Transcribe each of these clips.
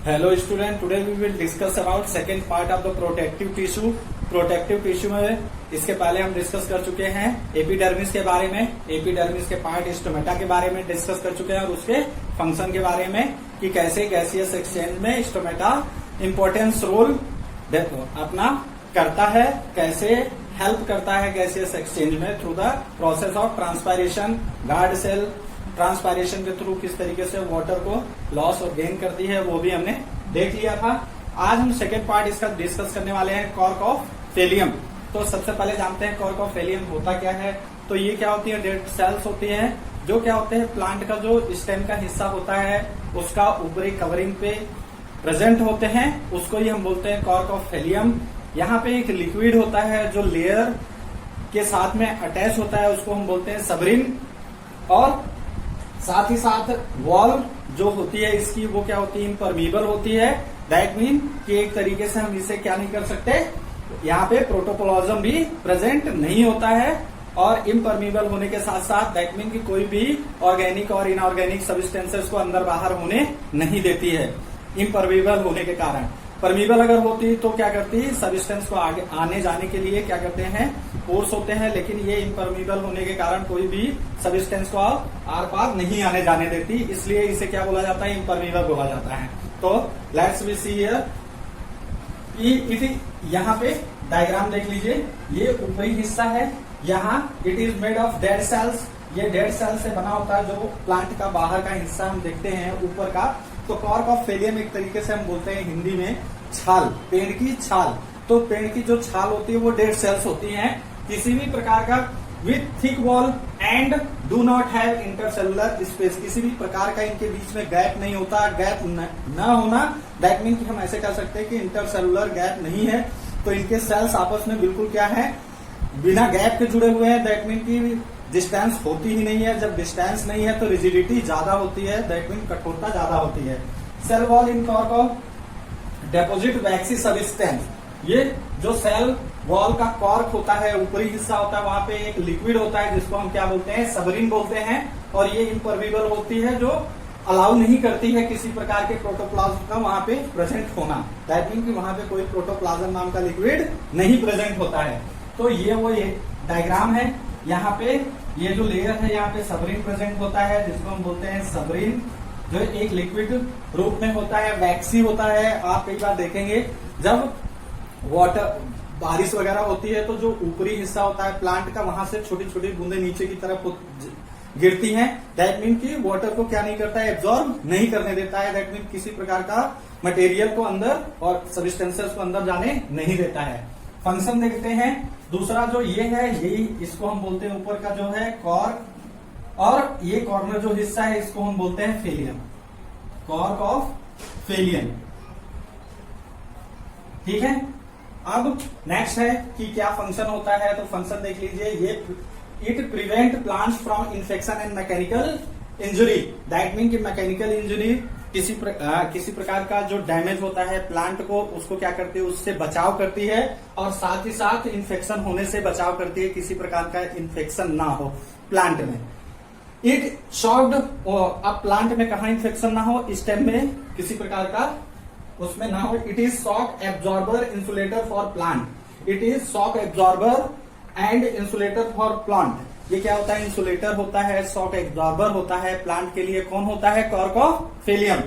Hello student, today we will discuss about second part of the protective tissue. Protective tissue में इसके पहले हम discuss कर चुके हैं एपिडर्मिस के बारे में, एपिडर्मिस के पार्ट स्टोमेटा के बारे में डिस्कस कर चुके हैं और उसके फंक्शन के बारे में कि कैसे गैसियस एक्सचेंज में स्टोमेटा इम्पोर्टेंस रोल अपना करता है, कैसे हेल्प करता है गैसियस एक्सचेंज में through the process of transpiration. Guard cell transpiration के थ्रू किस तरीके से वाटर को लॉस और गेन करती है वो भी हमने देख लिया था। आज हम सेकेंड पार्ट इसका डिस्कस करने वाले हैं, कॉर्क ऑफ फेलियम। तो सबसे पहले जानते हैं कॉर्क ऑफ फेलियम होता क्या है। तो ये क्या होती है, डेड सेल्स होती हैं जो क्या होते हैं प्लांट का जो स्टेम का हिस्सा होता है उसका ऊपरी कवरिंग पे प्रेजेंट होते हैं, उसको ही हम बोलते हैं कॉर्क ऑफ फेलियम। यहाँ पे एक लिक्विड होता है जो लेयर के साथ में अटैच होता है, उसको हम बोलते हैं सबरिन। और साथ ही साथ वॉल जो होती है इसकी वो क्या होती है, इम्परमीबल होती है। दैट मीन कि एक तरीके से हम इसे क्या नहीं कर सकते, यहाँ पे प्रोटोप्लाज्म भी प्रेजेंट नहीं होता है। और इम्परमीबल होने के साथ साथ दैट मीन कि कोई भी ऑर्गेनिक और इनऑर्गेनिक सब्सटेंसेस को अंदर बाहर होने नहीं देती है इम्परमीबल होने के कारण। परमीबल अगर होती तो क्या करती, सब्सटेंस को आगे आने जाने के लिए क्या करते हैं, पोर्स होते हैं, लेकिन ये इम्परमीबल होने के कारण कोई भी सब्सटेंस को आर पार नहीं आने जाने देती, इसलिए इसे क्या बोला जाता है, इम्परमीबल बोला जाता है। तो लेट्स वी सी हियर, यहाँ पे डायग्राम देख लीजिए, ये ऊपरी हिस्सा है, यहाँ it is made of dead cells. ये डेड सेल से बना होता है, जो प्लांट का बाहर का हिस्सा हम देखते हैं ऊपर का। तो कॉर्क ऑफ फेलियम एक तरीके से हम बोलते हैं हिंदी में छाल, पेड़ की छाल। तो पेड़ की जो छाल होती है वो डेड सेल्स होती हैं, किसी भी प्रकार का with thick wall and do not have intercellular space, किसी भी प्रकार का इनके बीच में गैप नहीं होता। गैप न होना दैट मीन कि हम ऐसे कह सकते हैं कि इंटरसेलुलर गैप नहीं है। तो इनके सेल्स आपस में बिल्कुल क्या है, बिना गैप के जुड़े हुए हैं। दैट मीन की डिस्टेंस होती ही नहीं है। जब डिस्टेंस नहीं है तो रिजिडिटी ज्यादा होती है, दैट मीन कठोरता ज्यादा होती है। Cell wall in cork of deposit waxy substance, ये जो सेल वॉल का कॉर्क होता है, ऊपरी हिस्सा होता है, वहां पे एक लिक्विड होता है जिसको हम क्या बोलते हैं, सबरिन बोलते हैं। और ये इम्परमीबल होती है, जो अलाउ नहीं करती है किसी प्रकार के प्रोटोप्लाज्म का वहां पे प्रेजेंट होना। दैट मीन कि वहां पे कोई प्रोटोप्लाज्म नाम का लिक्विड नहीं प्रेजेंट होता है। तो ये वो ये डायग्राम है, यहाँ पे ये जो लेयर है यहाँ पे सबरिन प्रेजेंट होता है, जिसको हम बोलते हैं सबरिन, जो एक लिक्विड रूप में होता है, वैक्सी होता है। आप कई बार देखेंगे जब वाटर बारिश वगैरह होती है तो जो ऊपरी हिस्सा होता है प्लांट का, वहां से छोटी छोटी बूंदे नीचे की तरफ गिरती हैं। दैट मीन कि वाटर को क्या नहीं करता है, एब्जॉर्ब नहीं करने देता है। दैट मीन किसी प्रकार का मटेरियल को अंदर और सब्सटेंसेस को अंदर जाने नहीं देता है। फंक्शन देखते हैं दूसरा जो ये है, यही इसको हम बोलते हैं ऊपर का जो है कॉर्क, और ये कॉर्नर जो हिस्सा है इसको हम बोलते हैं फेलियम, कॉर्क ऑफ फेलियम। ठीक है, अब नेक्स्ट है कि क्या फंक्शन होता है। तो फंक्शन देख लीजिए, ये it prevent plants from infection and mechanical injury. That mean कि मैकेनिकल इंजुरी किसी प्रकार का जो डैमेज होता है प्लांट को, उसको क्या करती है, उससे बचाव करती है। और साथ ही साथ इन्फेक्शन होने से बचाव करती है, किसी प्रकार का इन्फेक्शन ना हो प्लांट में। इट शॉक्ड, अब प्लांट में कहा इन्फेक्शन ना हो, स्टेम में किसी प्रकार का उसमें ना हो। It is shock absorber insulator for plant, it is shock absorber and insulator for plant. ये क्या होता है, इंसुलेटर होता है, शॉक एब्जॉर्बर होता है प्लांट के लिए। कौन होता है, cork of phellem.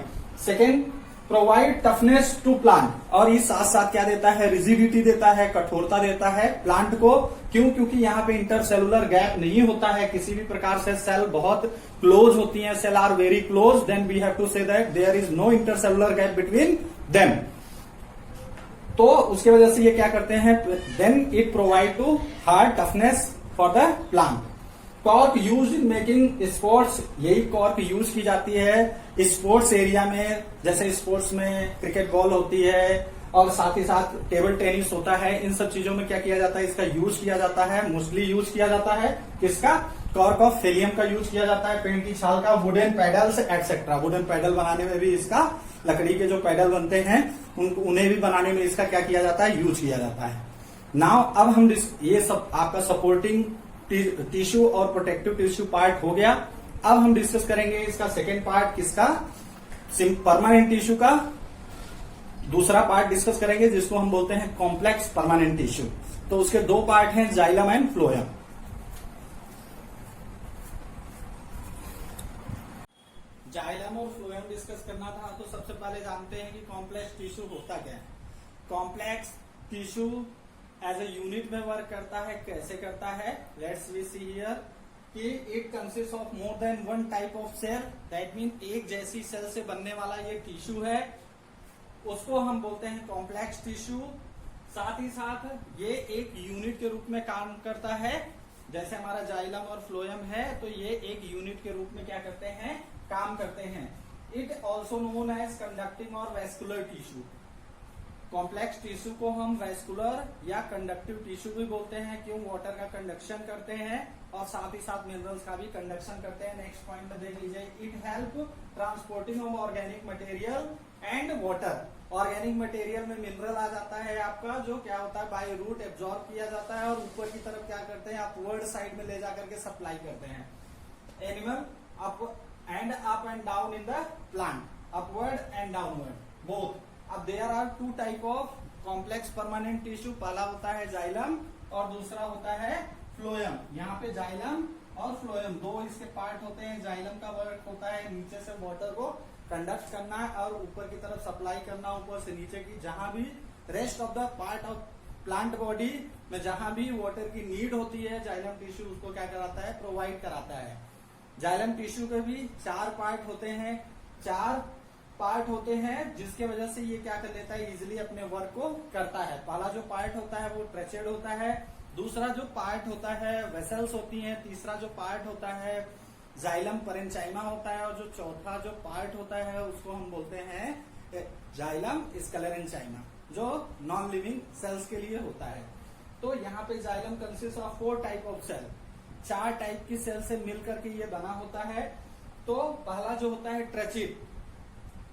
Second, provide toughness to plant, और ये साथ साथ क्या देता है, रिजिडिटी देता है, कठोरता देता है प्लांट को। क्यों, क्योंकि यहाँ पे इंटरसेलुलर गैप नहीं होता है किसी भी प्रकार से। सेल बहुत क्लोज होती हैं, cell are very close, then we have to say that there is no intercellular gap between them. तो उसके वजह से ये क्या करते हैं, then it provide to hard toughness for the plant. Cork use in making sports, यही cork use की जाती है स्पोर्ट्स एरिया में, जैसे स्पोर्ट्स में क्रिकेट बॉल होती है और साथ ही साथ टेबल टेनिस होता है। इन सब चीजों में क्या किया जाता है, इसका यूज किया जाता है। मोस्टली यूज किया जाता है किसका, कॉर्क ऑफ फेलियम का यूज किया जाता है। पेड़ की छाल का, wooden pedals etcetera, wooden pedal बनाने में भी इसका, लकड़ी के जो पेडल बनते हैं उन्हें भी बनाने में इसका क्या किया जाता है, यूज किया जाता है। नाउ अब हम ये सब आपका सपोर्टिंग टिश्यू और प्रोटेक्टिव टिश्यू पार्ट हो गया। अब हम डिस्कस करेंगे इसका सेकेंड पार्ट, किसका, परमानेंट टिश्यू का। दूसरा पार्ट डिस्कस करेंगे जिसको हम बोलते हैं कॉम्प्लेक्स परमानेंट टिश्यू। तो उसके दो पार्ट हैं, जाइलम एंड फ्लोएम। जाइलम और फ्लोएम डिस्कस करना था, तो सबसे पहले जानते हैं कि कॉम्प्लेक्स टिश्यू होता क्या है। Complex tissue as a unit में वर्क करता है। कैसे करता है, लेट्स वी सी हियर कि it consist of more than one type of cell, that mean एक जैसी सेल से बनने वाला ये टिश्यू है, उसको हम बोलते हैं कॉम्प्लेक्स टिश्यू। साथ ही साथ ये एक यूनिट के रूप में काम करता है, जैसे हमारा जाइलम और फ्लोएम है, तो ये एक यूनिट के रूप में क्या करते हैं, काम करते हैं। It also known as conducting और वेस्कुलर टिश्यू। कॉम्प्लेक्स टिश्यू को हम वेस्कुलर या कंडक्टिव टिश्यू भी बोलते हैं, क्यों, वाटर का कंडक्शन करते हैं और साथ ही साथ मिनरल्स का भी कंडक्शन करते हैं। नेक्स्ट पॉइंट में देख लीजिए, it help transporting of organic material and water. Organic material में मिनरल आ जाता है आपका, जो क्या होता है बाय रूट एब्जॉर्ब किया जाता है और ऊपर की तरफ क्या करते हैं, अपवर्ड साइड में ले जाकर के सप्लाई करते हैं। Animal up and down in the plant, upward and downward both. अब there are two type of complex permanent tissue, पहला होता है जाइलम और दूसरा होता है फ्लोएम। यहाँ पे जाइलम और फ्लोएम दो इसके पार्ट होते हैं। जाइलम का वर्क होता है नीचे से वाटर को कंडक्ट करना है और ऊपर की तरफ सप्लाई करना, ऊपर से नीचे की जहां भी rest of the part of plant body में जहां भी वाटर की नीड होती है, जाइलम टिश्यू उसको क्या कराता है, प्रोवाइड कराता है। जाइलम टिश्यू के भी चार पार्ट होते हैं, जिसके वजह से ये क्या कर लेता है, इजिली अपने वर्क को करता है। पहला जो पार्ट होता है वो ट्रेचेड होता है, दूसरा जो पार्ट होता है वेसल्स होती हैं, तीसरा जो पार्ट होता है जाइलम परेंचाइमा होता है, और जो चौथा जो पार्ट होता है उसको हम बोलते हैं जाइलम स्क्लेरेंचाइमा, जो नॉन लिविंग सेल्स के लिए होता है। तो यहाँ पे xylem consist of 4 type of cell, 4 type की सेल से मिलकर के ये बना होता है। तो पहला जो होता है ट्रेचिड,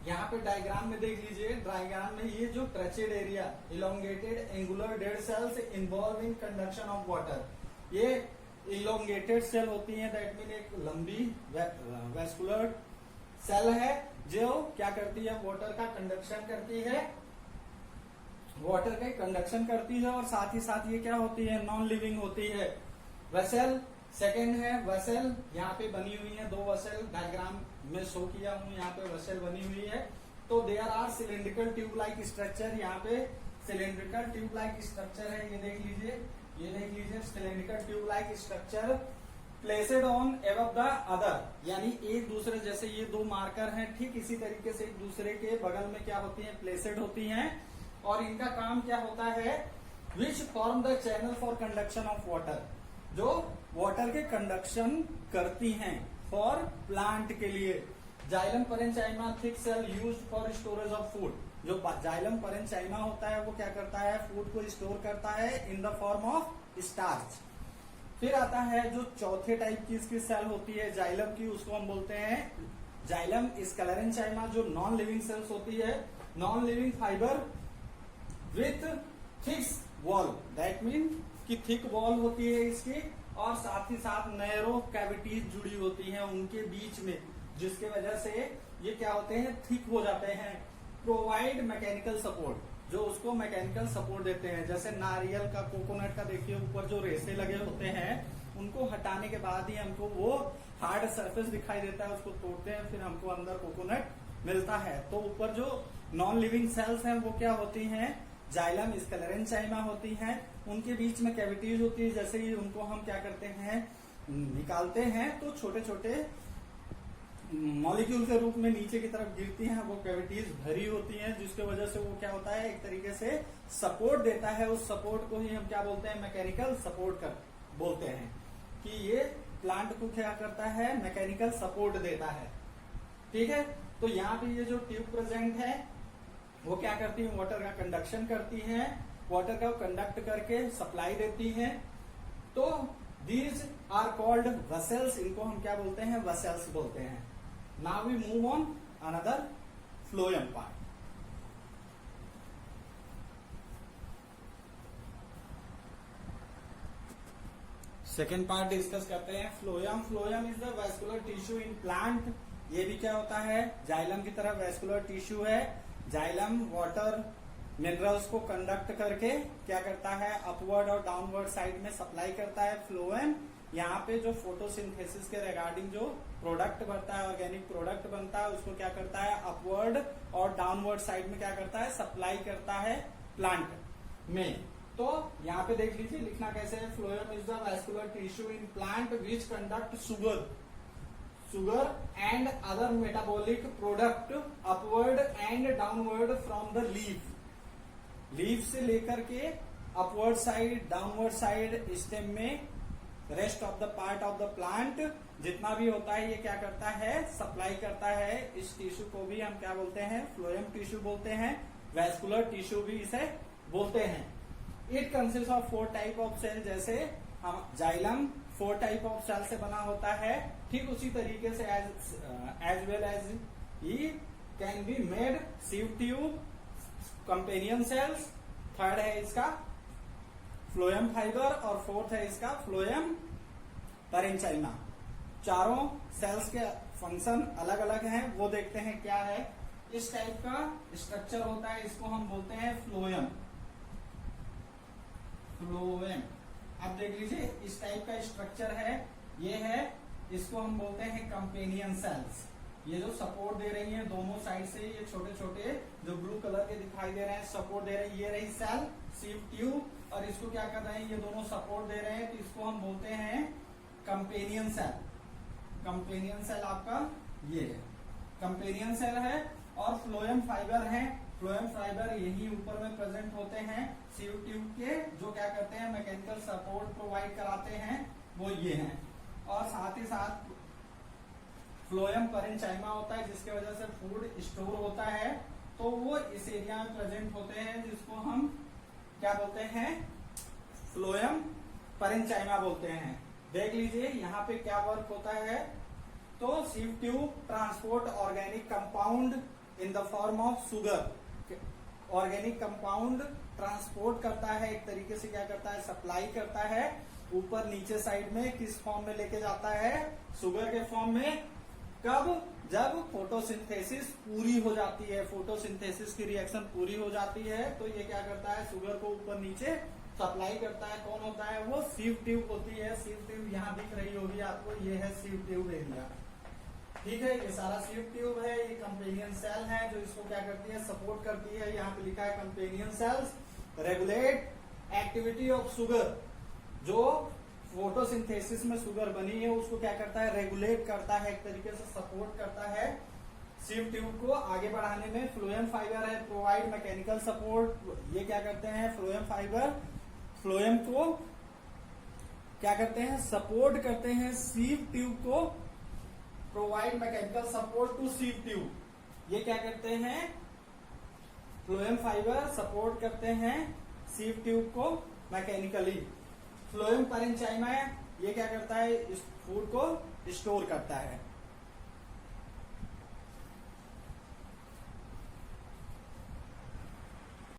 यहाँ पे डायग्राम में देख लीजिए, डायग्राम में ये जो tracheid area, elongated angular dead cells involve in conduction of water, ये इलोंगेटेड सेल होती हैं, दैट मीन एक लंबी वेस्कुलर सेल है जो क्या करती है, वाटर का कंडक्शन करती है, वाटर का कंडक्शन करती है और साथ ही साथ ये क्या होती है, नॉन लिविंग होती है। वेसल सेकेंड है, वेसल यहाँ पे बनी हुई है, 2 वेसल डायग्राम में शो किया हूँ, यहाँ पे वेसल बनी हुई है। तो there are cylindrical tube like structure, यहाँ पे सिलिंड्रिकल ट्यूब लाइक स्ट्रक्चर है, ये देख लीजिए cylindrical tube like structure placid on above the other, यानी एक दूसरे जैसे ये 2 मार्कर हैं, ठीक इसी तरीके से एक दूसरे के बगल में क्या होती हैं, प्लेसेड होती हैं। और इनका काम क्या होता है, which form the channel for conduction of water, जो वाटर के कंडक्शन करती हैं फॉर प्लांट के लिए। Xylem parenchyma thick cell used for storage of food, जो जाइलम परेंचाइमा होता है वो क्या करता है, फूड को स्टोर करता है in the form of starch. फिर आता है जो चौथे टाइप की इसकी सेल होती है जाइलम की, उसको हम बोलते हैं जाइलम स्क्लेरेंचाइमा, जो नॉन लिविंग सेल्स होती है, non living fibre with thick wall, that mean कि थिक वॉल होती है इसकी, और साथ ही साथ नैरो कैविटीज जुड़ी होती हैं उनके बीच में, जिसके वजह से ये क्या होते हैं, थिक हो जाते हैं। प्रोवाइड मैकेनिकल सपोर्ट, जो उसको मैकेनिकल सपोर्ट देते हैं, जैसे नारियल का, कोकोनट का देखिए ऊपर जो रेसे लगे होते हैं, उनको हटाने के बाद ही हमको वो हार्ड सरफेस दिखाई देता है, उसको तोड़ते हैं फिर हमको अंदर कोकोनट मिलता है। तो ऊपर जो नॉन लिविंग सेल्स हैं वो क्या होती हैं, जाइलम स्क्लेरेंचाइमा होती हैं, उनके बीच में कैविटीज होती है, जैसे ही उनको हम क्या करते हैं, निकालते हैं तो छोटे छोटे मॉलिक्यूल के रूप में नीचे की तरफ गिरती हैं, वो कैविटीज भरी होती हैं, जिसके वजह से वो क्या होता है, एक तरीके से सपोर्ट देता है। उस सपोर्ट को ही हम क्या बोलते हैं, मैकेनिकल सपोर्ट बोलते हैं, कि ये प्लांट को क्या करता है, मैकेनिकल सपोर्ट देता है। ठीक है, तो यहाँ पे ये जो ट्यूब प्रेजेंट है वो क्या करती है, वाटर का कंडक्शन करती है, वाटर का कंडक्ट करके सप्लाई देती है। तो दीज आर कॉल्ड वेसल्स, इनको हम क्या बोलते हैं, वेसल्स बोलते हैं। Now we move on another phloem part. Second part discuss करते हैं, phloem. Phloem is the vascular tissue in plant. ये भी क्या होता है, जाइलम की तरह वेस्कुलर टिश्यू है, जाइलम वाटर मिनरल्स को कंडक्ट करके क्या करता है, अपवर्ड और डाउनवर्ड साइड में सप्लाई करता है। फ्लोएम यहाँ पे जो फोटोसिंथेसिस के रिगार्डिंग जो प्रोडक्ट बनता है, ऑर्गेनिक प्रोडक्ट बनता है, उसको क्या करता है, अपवर्ड और डाउनवर्ड साइड में क्या करता है, सप्लाई करता है प्लांट में। तो यहाँ पे देख लीजिए, लिखना कैसे है, phloem is the vascular tissue in plant which conduct sugar and other metabolic product upward and downward from the leaf से लेकर के upward side, downward side stem में rest of the part of the plant जितना भी होता है ये क्या करता है, सप्लाई करता है। इस टिश्यू को भी हम क्या बोलते हैं, फ्लोएम टिश्यू बोलते हैं, वैस्कुलर टिश्यू भी इसे बोलते हैं। It consist of 4 type of cell, जैसे हम जाइलम 4 टाइप ऑफ सेल से बना होता है, ठीक उसी तरीके से एज वेल एज ई can be made sieve tube, companion cells, third है इसका फ्लोएम फाइबर और फोर्थ है इसका फ्लोएम पैरेन्चाइमा। चारों सेल्स के फंक्शन अलग अलग हैं, वो देखते हैं क्या है। इस टाइप का स्ट्रक्चर होता है, इसको हम बोलते हैं फ्लोएम। अब देख लीजिए, इस टाइप का स्ट्रक्चर है, ये है, इसको हम बोलते हैं कंपेनियन सेल्स। ये जो सपोर्ट दे रही है दोनों साइड से, ये छोटे छोटे जो ब्लू कलर के दिखाई दे रहे हैं सपोर्ट दे रहे हैं, ये रही सेल सीव ट्यूब, और इसको क्या कर रहे हैं, ये दोनों सपोर्ट दे रहे हैं, तो इसको हम बोलते हैं कंपेनियन सेल। कंपेनियन सेल आपका ये है, कंपेनियन सेल है। और फ्लोएम फाइबर है, फ्लोएम फाइबर यही ऊपर में प्रेजेंट होते हैं सीव ट्यूब के, जो क्या करते हैं, मैकेनिकल सपोर्ट प्रोवाइड कराते हैं, वो ये हैं। और साथ ही साथ फ्लोएम पैरेन्चाइमा होता है, जिसके वजह से फूड स्टोर होता है, तो वो इस एरिया में प्रेजेंट होते हैं, जिसको हम क्या बोलते हैं, फ्लोएम पैरेन्चाइमा बोलते हैं। देख लीजिए यहाँ पे क्या वर्क होता है, तो sieve tube transport organic compound in the form of sugar. Organic compound transport करता है, एक तरीके से क्या करता है, सप्लाई करता है ऊपर नीचे साइड में। किस फॉर्म में लेके जाता है, शुगर के फॉर्म में। कब, जब फोटोसिंथेसिस पूरी हो जाती है, फोटोसिंथेसिस की रिएक्शन पूरी हो जाती है, तो ये क्या करता है, शुगर को ऊपर नीचे सप्लाई करता है। कौन होता है, वो सीव ट्यूब होती है। सीव ट्यूब यहाँ दिख रही होगी आपको, ये है सीव ट्यूब एरिया, ठीक है। ये सारा सीव ट्यूब है, ये कंपेनियन सेल है जो इसको क्या करती है, सपोर्ट करती है। यहाँ पे लिखा है companion cells regulate activity of sugar, जो फोटोसिंथेसिस में शुगर बनी है उसको क्या करता है, रेगुलेट करता है, एक तरीके से सपोर्ट करता है सीव ट्यूब को आगे बढ़ाने में। फ्लोएम फाइबर है, प्रोवाइड मैकेनिकल सपोर्ट। ये क्या करते हैं, फ्लोएम फाइबर फ्लोएम को क्या करते हैं, सपोर्ट करते हैं सीव ट्यूब को, provide mechanical support to sieve tube. ये क्या करते हैं, फ्लोएम फाइबर सपोर्ट करते हैं सीव ट्यूब को मैकेनिकली। फ्लोएम पैरेन्चाइमा ये क्या करता है, इस फूड को स्टोर करता है।